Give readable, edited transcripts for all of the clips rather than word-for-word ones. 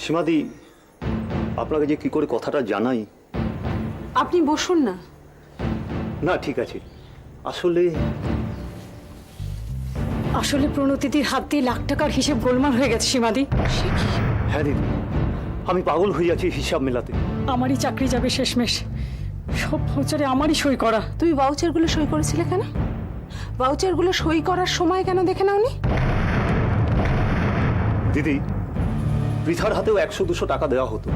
সীমাদি, আপনাকে যে কি করে কথাটা জানাই। আপনি বসুন না। না ঠিক আছে, আসলে আসলে প্রণতিদির হাত দিয়ে লাখ টাকার হিসেব গোলমাল হয়ে গেছে সীমাদি। হ্যাঁ দিদি, আমি পাগল হয়ে যাচ্ছি হিসাব মেলাতে। আমারই চাকরি যাবে শেষমেশ, সব ভাউচারে আমারই সই করা। তুমি ভাউচারগুলো সই করেছিলে কেন? ভাউচারগুলো সই করার সময় কেন দেখে নাওনি? দিদি, পৃথার হাতেও 100-200 টাকা দেওয়া হতো।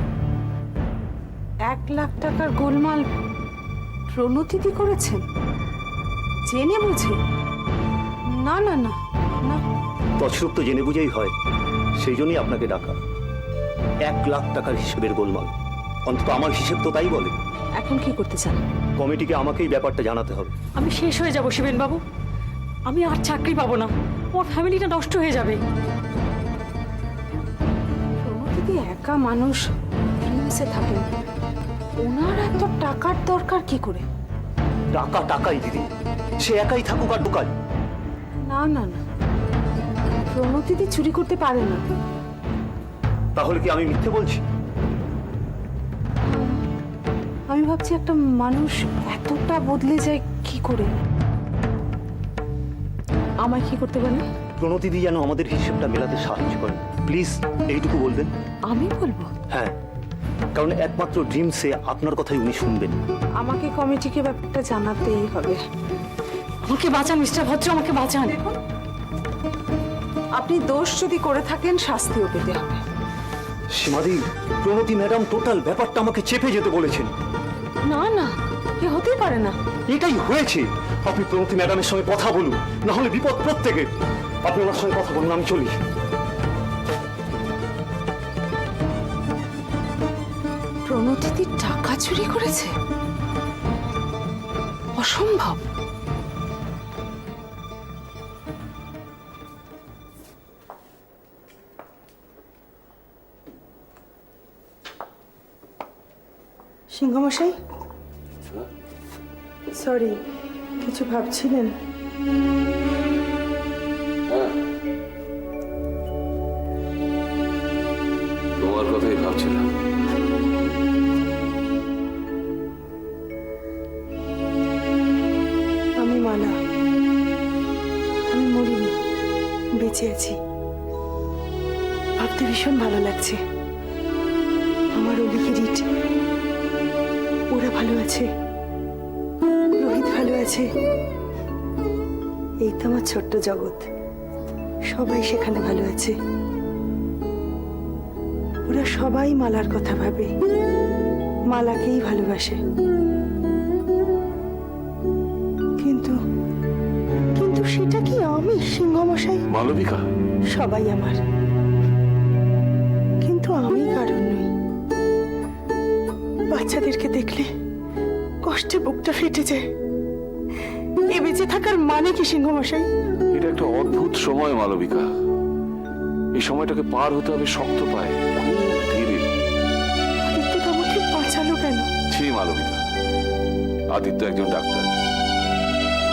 1 লাখ টাকার গোলমাল প্রণতিদি করেছেন জেনে বুঝে? না না না না, তছরূপ তো জেনে বুঝেই হয়, সেই জন্যই আপনাকে ডাকা। 1 লাখ টাকার হিসেবের গোলমাল, অন্তত আমার হিসেব তো তাই বলে। এখন কি করতে চান? কমিটিকে আমাকেই ব্যাপারটা জানাতে হবে। আমি শেষ হয়ে যাব শিবেন বাবু, আমি আর চাকরি পাবো না, আমার ফ্যামিলিটা নষ্ট হয়ে যাবে। প্রণতিদি একা মানুষ, ফিলিংসে থাকেন, ওনার এত টাকার দরকার কি করে? টাকা টাকাই দিদি, সে একাই থাকুক আর ঢুকায়। না না না, প্রণতিদি চুরি করতে পারে না। তাহলে কি আমি মিথ্যে বলছি? আমি ভাবছি একটা মানুষ এতটা বদলে যায় কি করে। আমায় কি করতে পারেন? প্রণতিদি যেন আমাদের হিসেবটা মেলাতে সাহায্য করেন, প্লিজ এইটুকু বলবেন। আমি বলবো? হ্যাঁ, কারণ একমাত্র ড্রিমসে আপনার কথাই উনি শুনবেন। আমাকে কমিটিকে ব্যাপারটা জানাতেই হবে। আমাকে বাঁচান মিস্টার ভদ্র, আমাকে বাঁচান। আপনি দোষ যদি করে থাকেন শাস্তিও পেতে হবে। সীমাদি, প্রণতি ম্যাডাম টোটাল ব্যাপারটা আমাকে চেপে যেতে বলেছেন। না না, এ হতেই পারে না। এটাই হয়েছে। আপনি প্রণতি ম্যাডামের সঙ্গে কথা বলুন, না হলে বিপদ প্রত্যেকের। আপনি ওনার সঙ্গে কথা বলুন, আমি চলি। প্রণতিদি টাকা চুরি করেছে? অসম্ভব। সিংহমশাই, সরি, কিছু ভাবছিলেন? তোমার কথাই ভাবছিলাম। আমি মালা, আমি মরিনি, বেঁচে আছি। ভাবতে ভীষণ ভালো লাগছে। আমার অলি কিরিট ওরা ভালো আছে, রোহিত ভালো আছে। এই তো আমার ছোট্ট জগৎ, সবাই সেখানে ভালো আছে। ওরা সবাই মালার কথা ভাবে, মালাকেই ভালোবাসে। কিন্তু কিন্তু সেটা কি আমি, সিংহমশাই? মালবিকা, সবাই আমার, কিন্তু আমি কারণ নই। বাচ্চাদেরকে দেখলে কষ্টে বুকটা ফেটে যায়। এ বেঁচে থাকার মানে কি সিংহমশাই? এটা একটা অদ্ভুত সময় মালবিকা। এই সময়টাকে পার হতে হবে শক্ত পায়ে, খুব ধীরে। আদিত্য তো আমাকে বাঁচালো কেন? ছি মালবিকা, আদিত্য একজন ডাক্তার,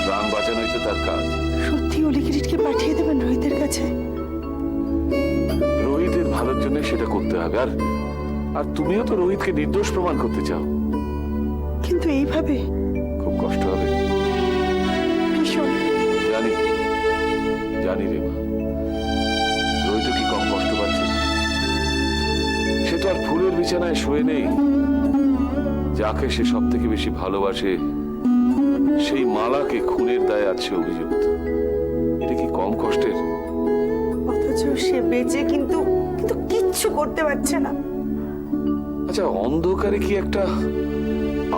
প্রাণ বাঁচানোই তো তার কাজ। সত্যি অলি কিরিটকে পাঠিয়ে দেবেন রোহিতের কাছে? রোহিতের ভালোর জন্য সেটা করতে হবে। আর আর তুমিও তো রোহিতকে নির্দোষ প্রমাণ করতে চাও। কিন্তু এইভাবে খুব কষ্ট হবে। ভীষণ। জানি জানি রে মা, রোহিত কি কম কষ্ট পাচ্ছে? সে তো আর ফুলের বিছানায় শুয়ে নেই। যাকে সে সব থেকে বেশি ভালোবাসে, সেই মালাকে খুনের দায়ে আছে অভিযুক্ত। এটা কি কম কষ্টের? অথচ সে বেঁচে কিন্তু কিন্তু কিচ্ছু করতে পারছে না। আচ্ছা, অন্ধকারে কি একটা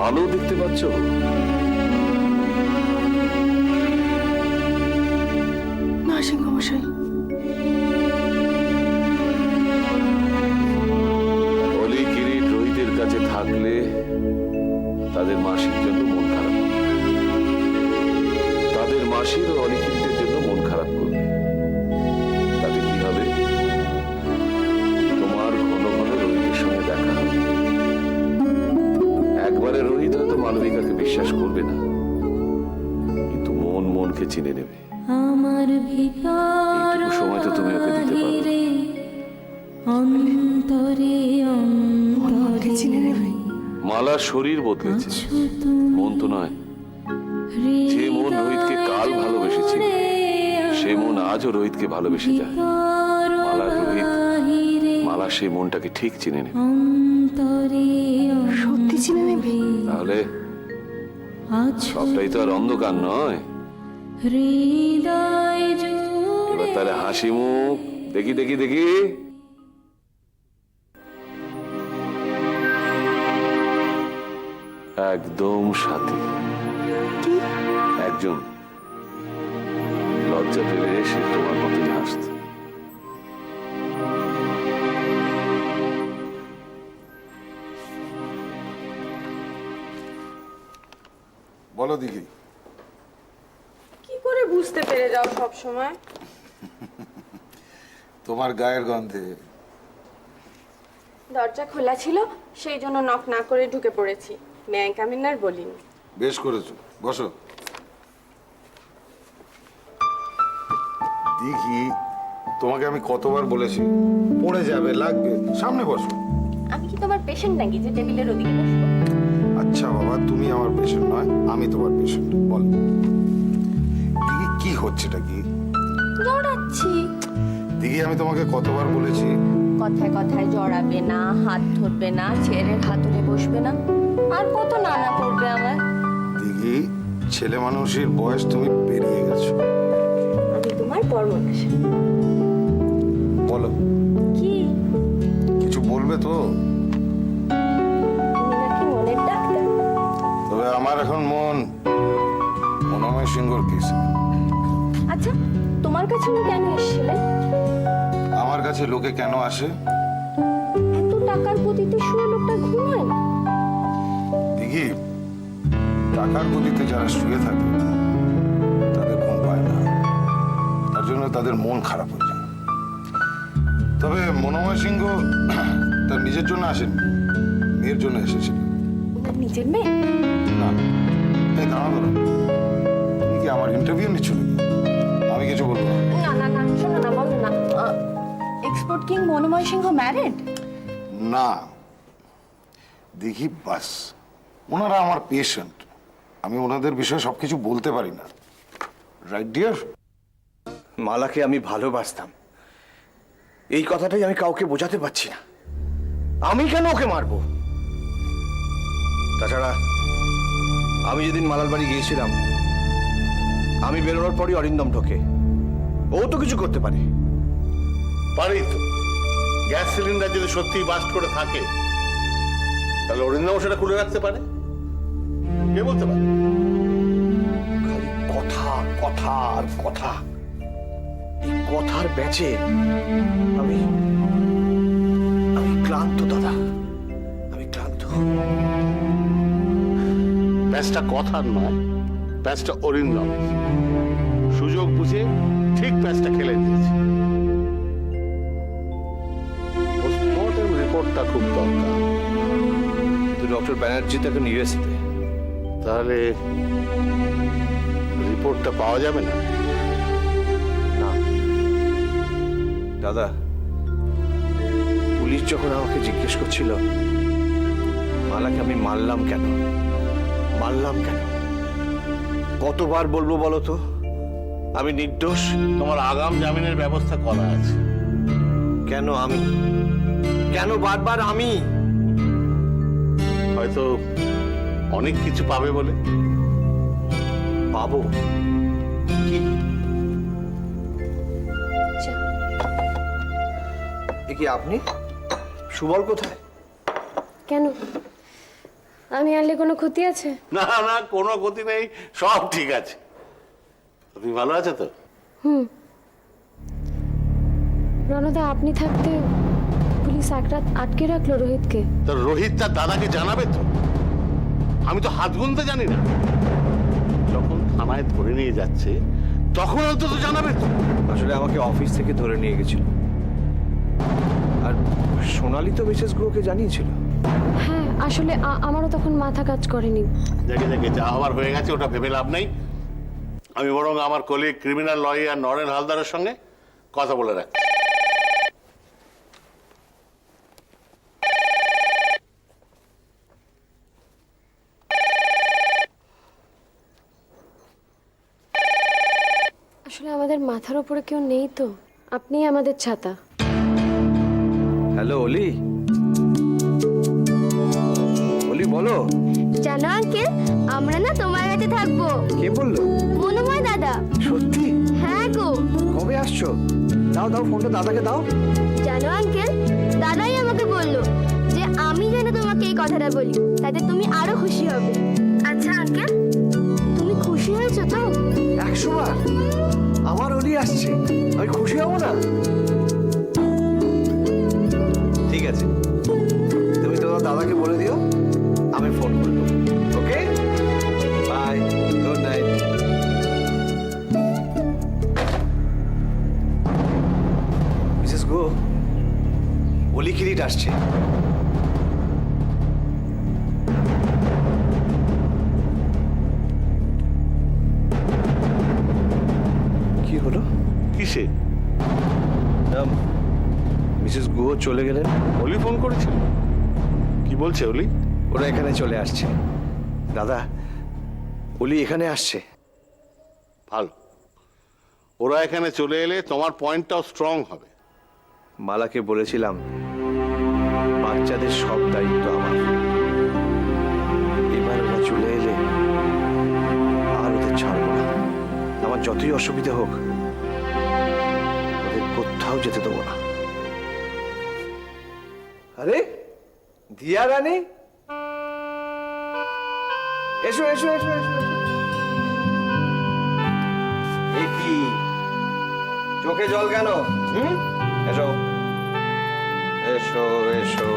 আলো দেখতে পাচ্ছ? না সিংহমশাই, অলি কিরিট রোহিতের কাছে থাকলে তাদের মাসির জন্য মন খারাপ হবে। তাদের মাসির ও অলি কিরিটের জন্য মন খারাপ করবে। তাতে কি হবে? তোমার ঘন ঘন রোহিতের সঙ্গে দেখা হবে। একবারে রোহিত হয়তো মালবিকাকে বিশ্বাস করবে না, কিন্তু মন মনকে চিনে নেবে। আমার ভিতর এইটুকু সময় তো তুমি ওকে দিতে পারো। আমাকে চিনে নেবে। মালার শরীর বদলেছে, মন তো নয়। যে মন রোহিতকে কাল ভালোবেসেছিল, সে মন আজও রোহিতকে ভালোবেসে যায়। মালার রোহিত, মালা সেই মনটাকে ঠিক চিনে নেবে। সত্যি চিনে নেবে? তাহলে সবটাই তো আর অন্ধকার নয়। এবার তাহলে হাসি মুখ দেখি দেখি দেখি। একদম সাথী। একজন লজ্জা পেলে সে তোমার মতোই হাসত। বলো দেখি। কি করে বুঝতে পেরে যাও সব সময়? তোমার গায়ের গন্ধে। দরজা খোলা ছিল, সেই জন্য নক না করে ঢুকে পড়েছি। মে আই কাম ইন আর বলিনি। বেশ করেছো, বসো। দেখি, তোমাকে আমি কতবার বলেছি পড়ে যাবে, লাগবে, সামনে বসো। আমি কি তোমার পেশেন্ট নাকি যে টেবিলের ওদিকে বসবো? আচ্ছা বাবা, তুমি আমার পেশেন্ট নয়, আমি তোমার পেশেন্ট। বল দেখি কি হচ্ছেটা কি? জড়াচ্ছি। দেখি, আমি তোমাকে কতবার বলেছি কথায় কথায় জড়াবে না, হাত ধরবে না, ছেলের হাতুড়ে বসবে না, আর কত নানা করবে আমার। দেখি, ছেলে মানুষের বয়স তুমি পেরিয়ে গেছো। আমি তোমার পরমানসে। বলো কি? কিছু বলবে তো? তুমি নাকি মনের ডাক্তার? তবে আমার এখন মনোময় সিংহর কেস। আচ্ছা, তোমার কাছে উনি কেন এসেছিলেন? আমার কাছে লোকে কেন আসে? এত টাকার গতিতে শুয়ে লোকটা ঘুমায় না? দেখি, টাকার গতিতে যারা শুয়ে থাকে তাদের ঘুম পায় না, তার জন্য তাদের মন খারাপ হয়ে যায়। তবে মনোময় সিংহ তার নিজের জন্য আসেন, মেয়ের জন্য এসেছিল। ওনার নিজের মেয়ে? না, এই দাঁড়াও, তুমি কি আমার ইন্টারভিউ নিচ্ছ নাকি? আমি কিছু বলবো না। না না না, শোনো না, বলো না। এক্সপোর্ট কিং মনোময় সিংহ ম্যারিড? না, দেখি বাস, ওনারা আমার পেশেন্ট, আমি ওনাদের বিষয়ে সবকিছু বলতে পারি না। Right deer? মালাকে আমি ভালোবাসতাম, এই কথাটাই আমি কাউকে বোঝাতে পারছি না। আমি কেন ওকে মারবো? তাছাড়া আমি যেদিন মালার বাড়ি গিয়েছিলাম, আমি বেরোনোর পরই অরিন্দম ঢোকে। ও তো কিছু করতে পারে। পারেই তো। গ্যাস সিলিন্ডার যদি সত্যি বাস্ট করে থাকে, তাহলে অরিন্দম সেটা খুলে রাখতে পারে। কে বলতে পারে? খালি কথা কথা আর কথা। এই কথার ব্যাচে আমি আমি ক্লান্ত দাদা, আমি ক্লান্ত। প্যাচটা কথার নয়, প্যাচটা অরিন্দম। সুযোগ বুঝে ঠিক প্যাচটা খেলে দিয়েছে। পোস্টমর্টেম রিপোর্টটা খুব দরকার। কিন্তু ডক্টর ব্যানার্জি তাকে ইউএসএতে। তাহলে রিপোর্টটা পাওয়া যাবে না? না দাদা, পুলিশ যখন আমাকে জিজ্ঞেস করছিল মালাকে আমি মারলাম কেন, কতবার বলবো বলো তো আমি নির্দোষ? তোমার আগাম জামিনের ব্যবস্থা করা আছে। কেন আমি? কেন বারবার আমি? হয়তো অনেক কিছু পাবে বলে। পাবো কি? এ কি আপনি? সুবল কোথায়? কেন, আমি আনলে কোনো ক্ষতি আছে? না না, কোনো গতি নেই, সব ঠিক আছে। তুমি ভালো আছো তো? রণদা, আপনি থাকতে পুলিশ এক রাত আটকে রাখলো রোহিতকে। তো রোহিত তার দাদাকে জানাবে তো? আমি তো হাত গুনতে জানি না। যখন থানায় ধরে নিয়ে যাচ্ছে তখন অন্তত জানাবে তো। আসলে আমাকে অফিস থেকে ধরে নিয়ে গেছিল, আর সোনালি তো মিসেস গুলোকে জানিয়েছিল। হ্যাঁ, আসলে আমারও তখন মাথা কাজ করেনি। দেখে দেখে যা হওয়ার হয়ে গেছে, ওটা ভেবে লাভ নেই। আমি বরং আমার কলিগ ক্রিমিনাল লয়ার নরেন হালদারের সঙ্গে কথা বলে রাখি। আমাদের মাথার উপরে কেউ নেই তো, আপনিই আমাদের ছাতা। হ্যালো অলি, অলি বলো। জানো আঙ্কেল, আমরা না তোমার কাছে থাকবো। কে বললো? মনোময় দাদা। সত্যি? হ্যাঁ গো। কবে আসছো? দাও দাও ফোনটা দাদাকে দাও। জানো আঙ্কেল, দাদাই আমাকে বললো যে আমি যেন তোমাকে এই কথাটা বলি, তাতে তুমি আরো খুশি হবে। আচ্ছা আঙ্কেল, তুমি খুশি হয়েছো তো? 100 বার। আমার অলি আসছে, আমি খুশি হব না? ঠিক আছে, তুমি তোমার দাদাকে বলে দিও, আমি ফোন করবো। ওকে, বাই, গুড নাইট। মিসেস গো, অলি কিরিট আসছে। কি হলো? কিসে? মিসেস গুহ চলে গেলেন। অলি ফোন করেছিল? কি বলছে অলি? ওরা এখানে চলে আসছে। দাদা, অলি এখানে আসছে। ভালো, ওরা এখানে চলে এলে তোমার পয়েন্টটাও স্ট্রং হবে। মালাকে বলেছিলাম বাচ্চাদের সব দায়িত্ব আমার। এবার ওরা চলে এলে আর ওদের ছাড়বো না। আমার যতই অসুবিধা হোক, ওদের কোথাও যেতে দেবো না। আরে দিয়া রানী, এসো এসো এসো এসো এসো। এ কি, চোখে জল কেন? এসো এসো এসো।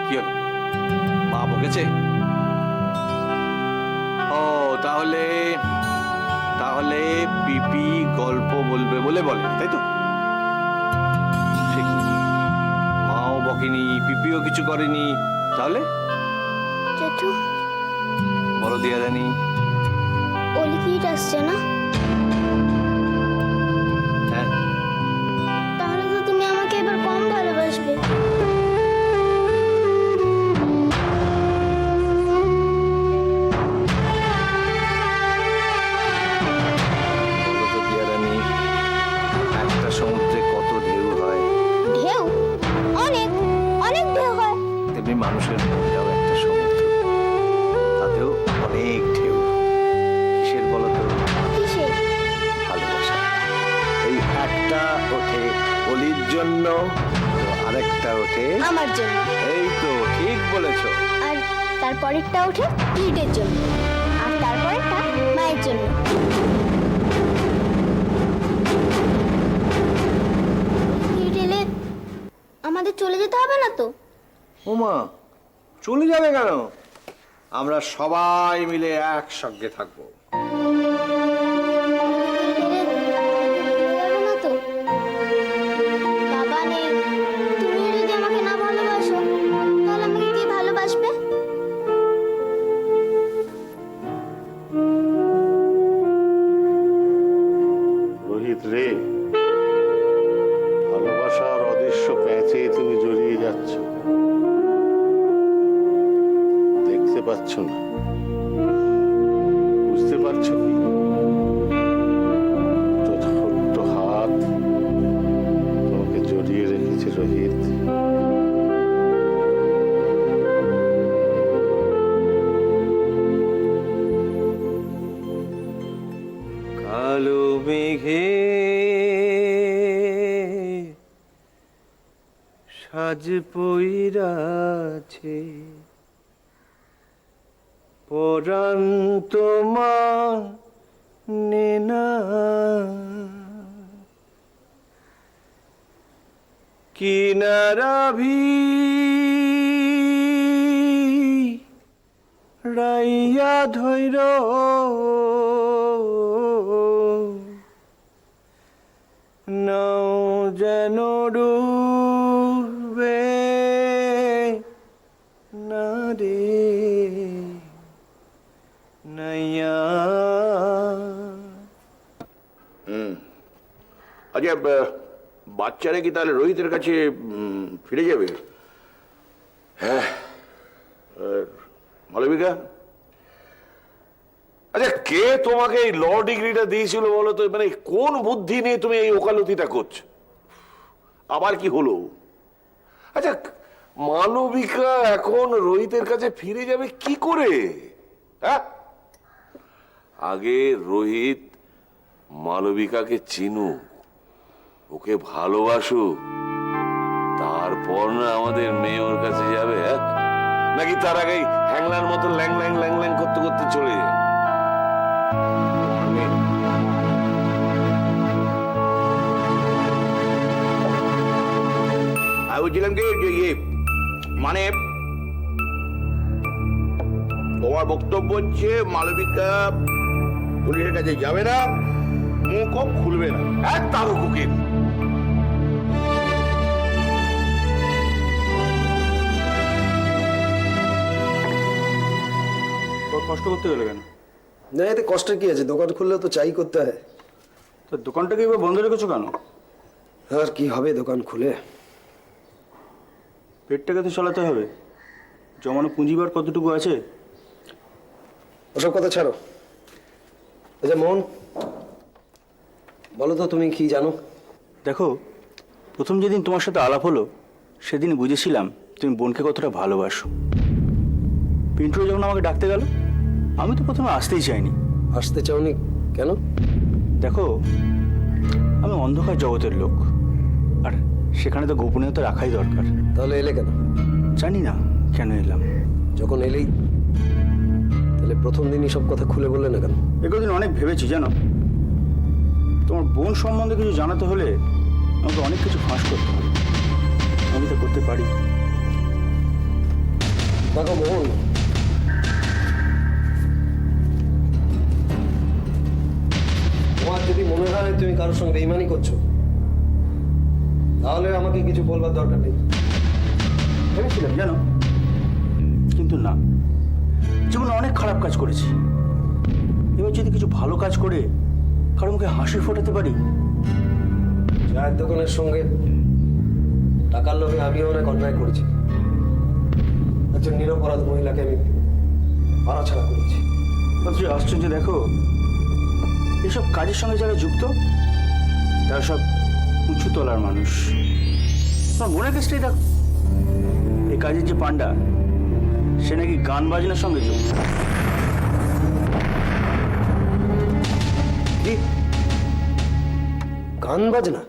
কি হলো, মা বকেছে? ও তাহলে তাহলে পিপি গল্প বলবে বলে বলে, তাই তো? সে কি, মাও বকেনি, পিপিও কিছু করেনি, তাহলে জেঠু, বলো দিয়া রানী। অলি কি আসছে না? হ্যাঁ, তাহলে তো তুমি আমাকে এবার কম ভালোবাসবে। বলো তো দিয়া রানী, একটা সমুদ্রে কত ঢেউ হয়। ঢেউ? অনেক অনেক ঢেউ হয়। তেমনি মানুষের মনটাও একটা সমুদ্র, তাতেও অনেক ঢেউ। কিসের বলো তো? কিসে? ভালোবাসা। এই একটা ওঠে অলির জন্য, তো আরেকটা ওঠে আমার জন্য। এই তো ঠিক বলেছো। আর তারপরেরটা ওঠে কিটের জন্য, আর তারপরেরটা মায়ের জন্য। কিট এলে আমাদের চলে যেতে হবে না তো? ওমা, চলে যাবে কেন? আমরা সবাই মিলে একসঙ্গে থাকবো। যাবে না তো? বাবা নেই, তুমিও যদি আমাকে না ভালোবাসো, তাহলে আমাকে কি ভালোবাসবে? রোহিত রে, ভালোবাসার অদৃশ্য প্যাঁচে তুমি জড়িয়ে যাচ্ছ, দেখতে পাচ্ছ না, বুঝতে পারছো কি? তো ছোট্ট হাত তোমাকে জড়িয়ে রেখেছে রোহিত। কালো মেঘে সাজ পইরাছে, পরাণ তোমার নেনা, কিনারাভি রাইয়া ধৈর নাও যেন ডুবে না রে নাইয়া। আচ্ছা, বাচ্চারা কি তাহলে রোহিতের কাছে ফিরে যাবে? হ্যাঁ, মালবিকা, আচ্ছা কে তোমাকে এই ল ডিগ্রিটা দিয়েছিল বলো তো? মানে কোন বুদ্ধি নিয়ে তুমি এই ওকালতিটা করছো? আবার কি হলো? আচ্ছা মালবিকা এখন রোহিতের কাছে ফিরে যাবে কি করে? হ্যাঁ, আগে রোহিত মালবিকাকে চিনুক, ওকে ভালোবাসুক, তারপর না আমাদের মেয়ে ওর কাছে যাবে। হ্যাঁ, নাকি তার আগেই হ্যাংলার মতো ল্যাং ল্যাং ল্যাং ল্যাং করতে করতে চলে যায়? আমি বলছিলাম কি যে মানে তোমার বক্তব্য হচ্ছে মালবিকা পুলিশের কাছে যাবে না, মুখও খুলবে না। এক তারও কুকির। কষ্ট করতে গেলে কেন? না, এতে কষ্টের কি আছে? দোকান খুললেও তো চাই করতে হয়। তো দোকানটাকে এবার বন্ধ রেখেছো কেন? আর কি হবে দোকান খুলে? পেটটাকে তো চালাতে হবে। জমানো পুঁজিবার কতটুকু আছে? ওসব কথা ছাড়ো। আচ্ছা মোহন, বলো তো তুমি কি জানো? দেখো, প্রথম যেদিন তোমার সাথে আলাপ হলো সেদিন বুঝেছিলাম তুমি বোনকে কতটা ভালোবাসো। পিন্টু যখন আমাকে ডাকতে গেল আমি তো প্রথমে আসতেই চাইনি। আসতে চাওনি কেন? দেখো, আমি অন্ধকার জগতের লোক, আর সেখানে তো গোপনীয়তা রাখাই দরকার। তাহলে এলে কেন? জানি না কেন এলাম। যখন এলেই তাহলে প্রথম দিনই সব কথা খুলে বললে না কেন? এগুলো অনেক ভেবেছি জানো। তোমার বোন সম্বন্ধে কিছু জানাতে হলে আমাকে অনেক কিছু ফাঁস করতে হবে। আমি তো করতে পারি। দেখো মোহন, তোমার যদি মনে হয় তুমি কারোর সঙ্গে বেইমানি করছো তাহলে আমাকে কিছু বলবার দরকার নেই। ভেবেছিলাম জানো, কিন্তু না, জীবনে অনেক খারাপ কাজ করেছি। এবার যদি কিছু ভালো কাজ করে কারো মুখে হাসি ফোটাতে পারি। চায়ের দোকানের সঙ্গে টাকার লোভে আমিও অনেক অন্যায় করেছি। একজন নিরপরাধ মহিলাকে আমি মারাছাড়া করেছি। অথচ আশ্চর্য দেখো, এসব কাজের সঙ্গে যারা যুক্ত তারা সব উঁচু তলার মানুষ। তোমার মনের কাছটাই দেখো, এই কাজের যে পান্ডা সে নাকি গান বাজনার সঙ্গে যুক্ত। কি গান বাজনা?